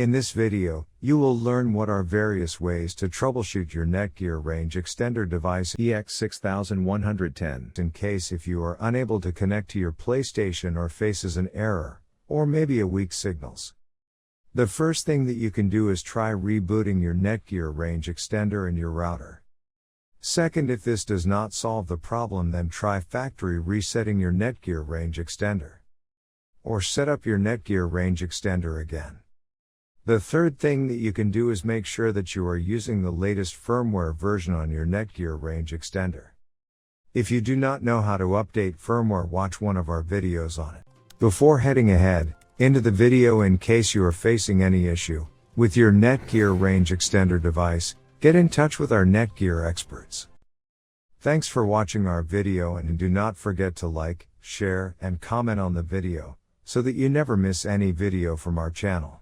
In this video, you will learn what are various ways to troubleshoot your Netgear Range Extender device EX6110 in case if you are unable to connect to your PlayStation or faces an error, or maybe a weak signals. The first thing that you can do is try rebooting your Netgear Range Extender and your router. Second, if this does not solve the problem, then try factory resetting your Netgear Range Extender. Or set up your Netgear Range Extender again. The third thing that you can do is make sure that you are using the latest firmware version on your Netgear Range Extender. If you do not know how to update firmware, watch one of our videos on it. Before heading ahead into the video, in case you are facing any issue with your Netgear Range Extender device, get in touch with our Netgear experts. Thanks for watching our video, and do not forget to like, share, and comment on the video, so that you never miss any video from our channel.